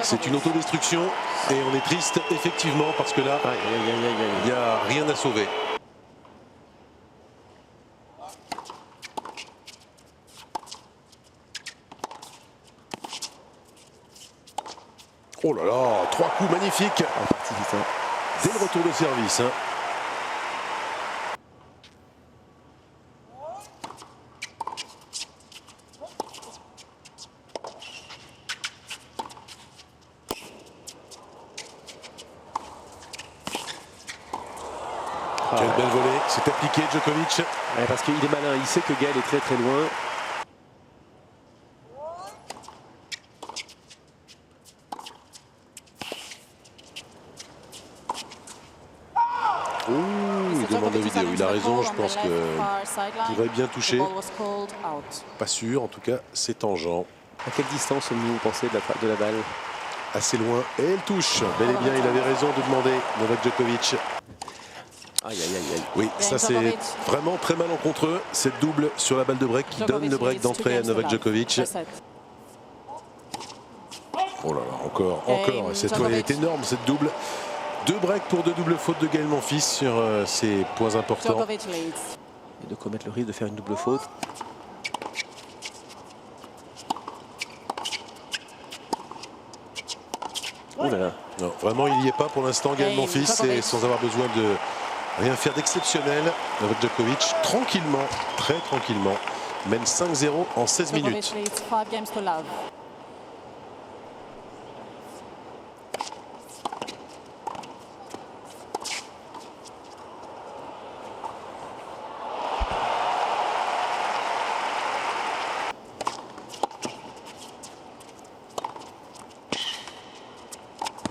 C'est une autodestruction et on est triste effectivement parce que là, il n'y a rien à sauver. Oh là là, 3 coups magnifiques. Dès le retour de service. Quelle belle volée, c'est appliqué Djokovic. Ouais, parce qu'il est malin, il sait que Gaël est très très loin. Il demande la vidéo, il a raison, je pense qu'il pourrait bien toucher. Pas sûr, en tout cas c'est tangent. À quelle distance vous pensez de la balle? Assez loin, et elle touche. Bel et bien, il avait raison de demander Novak Djokovic. Aïe, aïe, aïe, aïe. Oui, ça c'est vraiment très mal en contre eux. Cette double sur la balle de break qui donne le break d'entrée à Novak Djokovic. Oh là là, encore. Et cette fois elle est énorme, cette double. 2 breaks pour 2 doubles fautes de Gaël Monfils sur ces points importants. Et de commettre le risque de faire une double faute. Oh là là. Non, vraiment il n'y est pas pour l'instant Gaël Monfils, et sans avoir besoin de rien faire d'exceptionnel. Novak Djokovic tranquillement, très tranquillement, mène 5-0 en 16 minutes.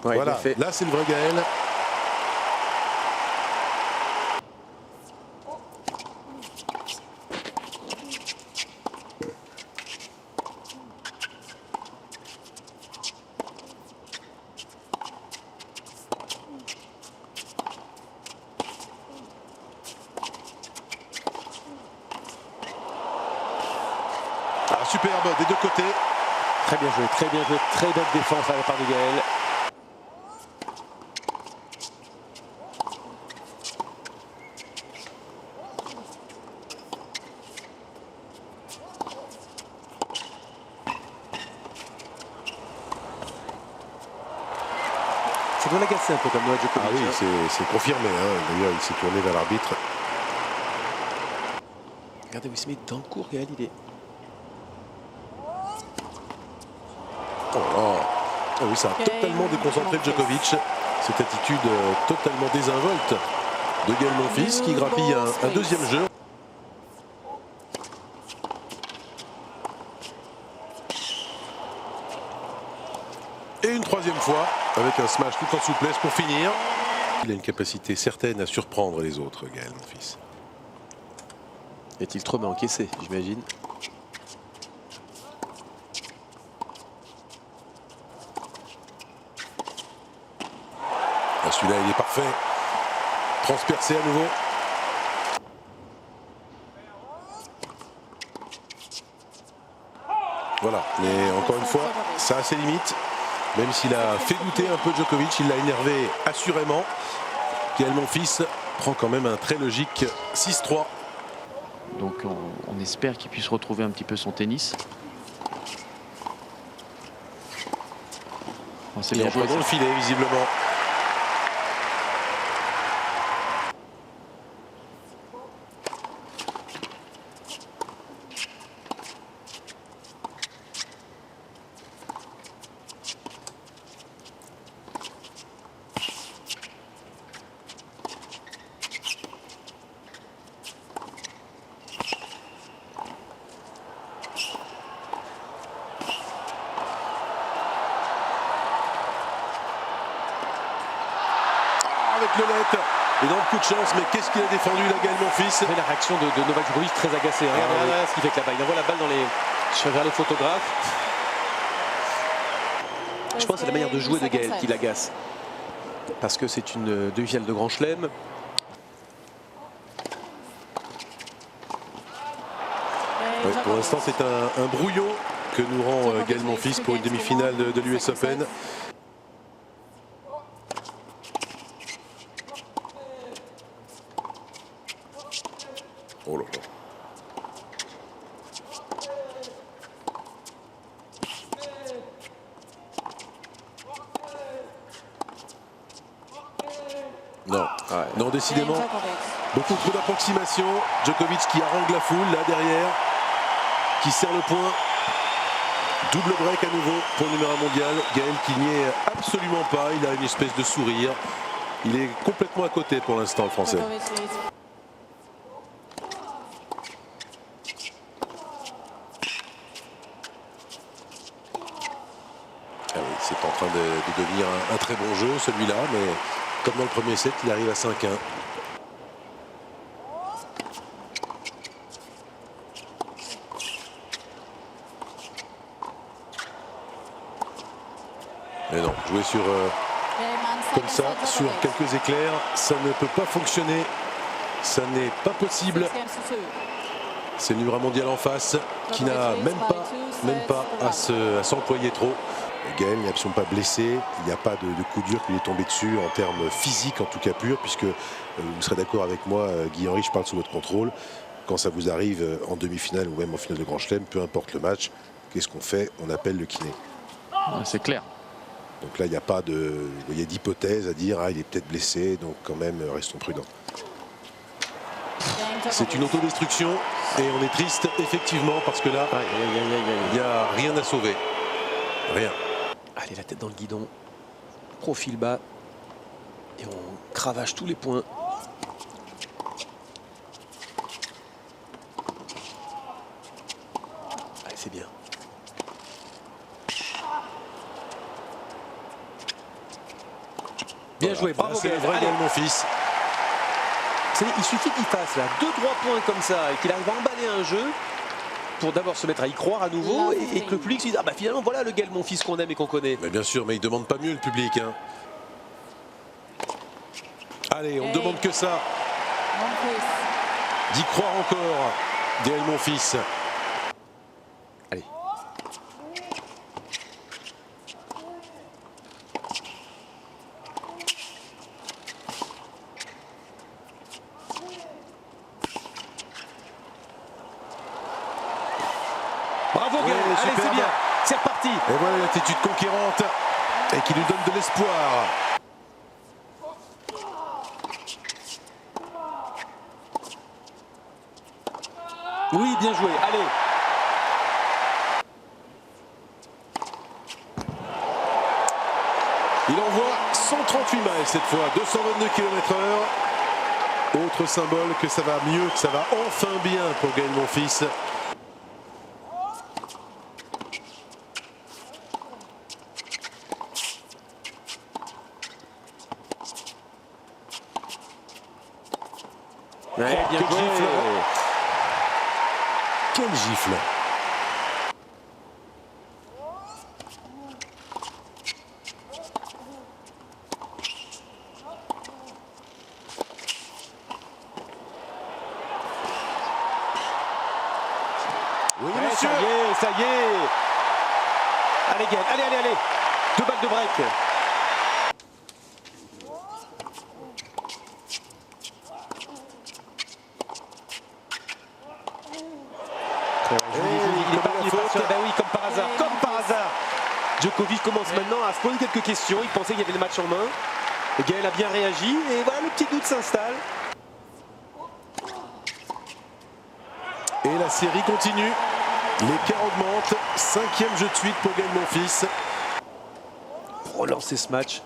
Ouais, voilà, là c'est le vrai Gaël. Ah, superbe des deux côtés. Très bien joué, très belle défense à la part de Gaël. Ça doit l'agacer un peu comme Novak Djokovic. Ah oui, c'est confirmé. D'ailleurs, il s'est tourné vers l'arbitre. Regardez où il se met dans le court, Gaël, il est... Oh là. Ah oui, ça a totalement déconcentré Djokovic. Cette attitude totalement désinvolte de Gaël Monfils qui grappille un deuxième jeu. Et une troisième fois avec un smash tout en souplesse pour finir. Il a une capacité certaine à surprendre les autres, Gaël Monfils. Est-il trop mal encaissé, j'imagine? Celui-là, il est parfait. Transpercé à nouveau. Voilà, mais encore une fois, ça a ses limites. Même s'il a fait douter un peu Djokovic, il l'a énervé assurément. Gaël Monfils prend quand même un très logique 6-3. Donc on espère qu'il puisse retrouver un petit peu son tennis. C'est bien joué dans le filet, visiblement. Avec le net et dans le coup de chance, mais qu'est-ce qu'il a défendu la Gaël Monfils? La réaction de Novak Djokovic très agacé. Regardez ce qu'il fait avec la balle. Il envoie la balle vers les photographes. Je pense que c'est la manière de jouer de Gaël qui l'agace. Parce que c'est une demi-finale de Grand Chelem. Ouais, pour l'instant, c'est un brouillon que nous rend Gaël Monfils pour une demi-finale de l'US Open. Oh là là. Non, non, décidément, beaucoup trop d'approximation. Djokovic qui harangue la foule, là derrière, qui serre le point. Double break à nouveau pour le numéro 1 mondial. Gaël qui n'y est absolument pas, il a une espèce de sourire. Il est complètement à côté pour l'instant, le Français. Ah oui, c'est en train de devenir un très bon jeu celui-là, mais comme dans le premier set, il arrive à 5-1. Mais non, jouer sur comme ça, sur quelques éclairs, ça ne peut pas fonctionner. Ça n'est pas possible. C'est le numéro 1 mondial en face qui n'a même pas à s'employer trop. Gaël n'est absolument pas blessé, il n'y a pas de coup dur qui lui est tombé dessus en termes physiques, en tout cas pur, puisque vous serez d'accord avec moi, Guy Henry, je parle sous votre contrôle. Quand ça vous arrive en demi-finale ou même en finale de Grand Chelem, peu importe le match, qu'est-ce qu'on fait? On appelle le kiné. C'est clair. Donc là, il n'y a pas d'hypothèse à dire il est peut-être blessé, donc quand même, restons prudents. C'est une autodestruction et on est triste, effectivement, parce que là, il n'y a rien à sauver. Rien. Allez, la tête dans le guidon, profil bas, et on cravache tous les points. Allez, c'est bien. Bien joué, bravo c'est le Gaël. vrai Gaël Monfils. Il suffit qu'il fasse là 2-3 points comme ça et qu'il arrive à emballer un jeu pour d'abord se mettre à y croire à nouveau et que le public se dise bah finalement voilà le Gaël Monfils qu'on aime et qu'on connaît. Mais bien sûr, mais il ne demande pas mieux le public. Hein. Allez, on ne demande que ça. D'y croire encore, Gaël Monfils. Allez. Bravo Gaël, allez c'est bien, c'est reparti. Et voilà l'attitude conquérante et qui lui donne de l'espoir. Oui, bien joué, allez. Il envoie 138 miles cette fois, 222 km/h. Autre symbole que ça va mieux, que ça va enfin bien pour Gaël Monfils. Ouais, bien quel joué. gifle. Quel gifle. Oui, Ouais, monsieur. ça y est. Allez Gaël, allez. 2 balles de break. Il est pas sûr. Ben oui, comme par hasard. Djokovic commence maintenant à se poser quelques questions. Il pensait qu'il y avait le match en main. Et Gaël a bien réagi. Et voilà, le petit doute s'installe. Et la série continue. L'écart augmente. 5e jeu de suite pour Gaël Monfils. Pour relancer ce match.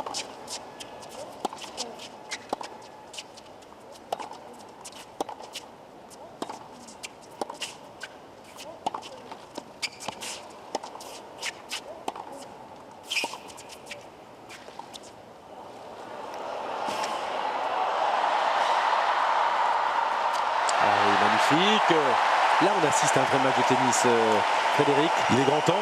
Ah oui, magnifique. Là, on assiste à un vrai match de tennis, Frédéric. Il est grand temps.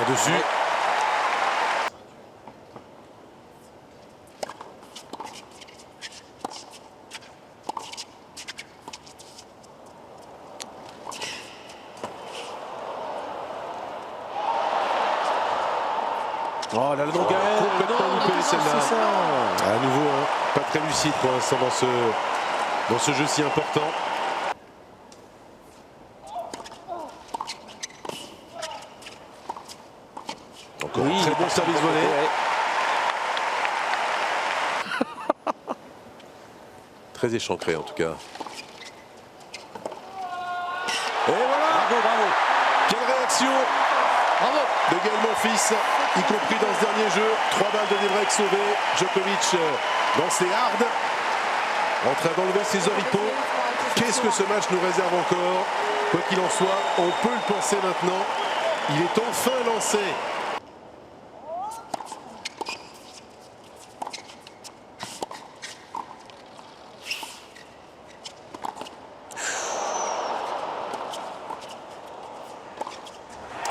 Par-dessus. Oh la longueur, complètement loupé celle-là. À nouveau, hein, pas très lucide pour l'instant dans ce jeu si important. Encore un très bon service volé. Très échancré en tout cas. Et voilà. Bravo, bravo. Quelle réaction de Gaël Monfils, y compris dans ce dernier jeu. 3 balles de débreak sauvées. Djokovic dans ses hardes, en train d'enlever ses oripeaux. Qu'est-ce que ce match nous réserve encore? Quoi qu'il en soit, on peut le penser maintenant. Il est enfin lancé.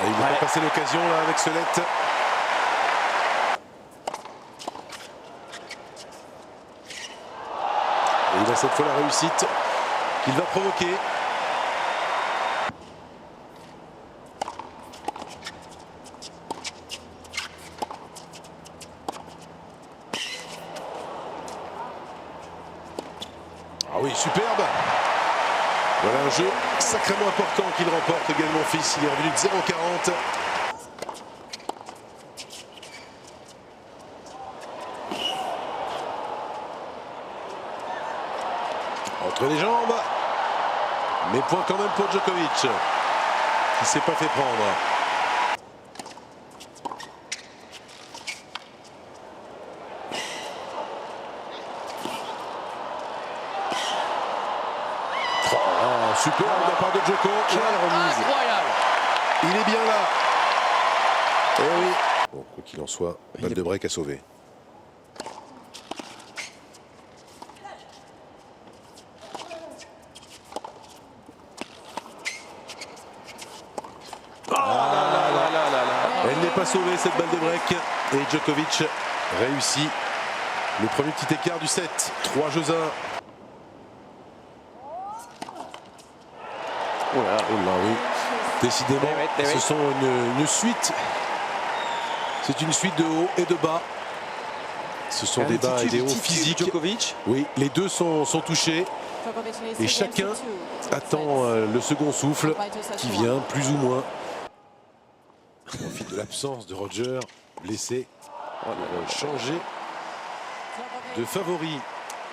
Et il va pas passer l'occasion là avec Solette. Et il a cette fois la réussite qu'il va provoquer. Ah oui, superbe. Voilà un jeu sacrément important qu'il remporte également Monfils. Il est revenu de 0,40. Entre les jambes. Mais point quand même pour Djokovic, qui ne s'est pas fait prendre. Oh, superbe de la part de Djoko. Quelle remise. Incroyable. Il est bien là. Eh oui. Bon, quoi qu'il en soit, balle de break à sauver. Elle n'est pas sauvée cette balle de break. Et Djokovic réussit le premier petit écart du set. 3 jeux 1. Oh là, oui. Décidément, ce sont une suite. C'est une suite de haut et de bas. Ce sont des bas et des hauts physiques. Djokovic. Oui, les deux sont touchés. Et chacun attend le second souffle qui vient plus ou moins. On profite de l'absence de Roger, blessé, pour changer de favori.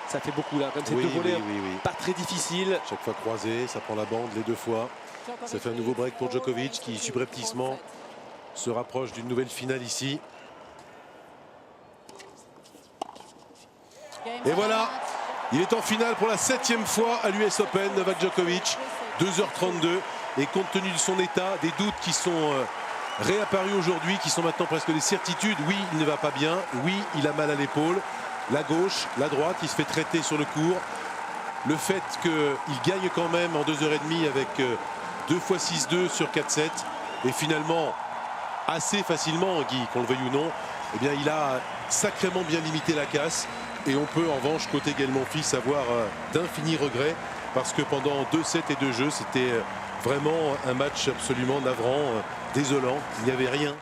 Ça fait beaucoup là, comme c'est Oui, deux volets, oui. pas très difficile. Chaque fois croisé, ça prend la bande les 2 fois. Ça fait un nouveau break pour Djokovic qui subrepticement se rapproche d'une nouvelle finale ici. Et voilà, il est en finale pour la 7e fois à l'US Open, Novak Djokovic, 2h32. Et compte tenu de son état, des doutes qui sont réapparus aujourd'hui, qui sont maintenant presque des certitudes. Oui, il ne va pas bien. Oui, il a mal à l'épaule. La gauche, la droite, il se fait traiter sur le court. Le fait qu'il gagne quand même en 2h30 avec 2 x 6-2 sur 4-7. Et finalement, assez facilement, Guy, qu'on le veuille ou non, eh bien, il a sacrément bien limité la casse. Et on peut en revanche, côté Gaël Monfils, avoir d'infinis regrets. Parce que pendant 2 sets et 2 jeux, c'était vraiment un match absolument navrant, désolant. Il n'y avait rien.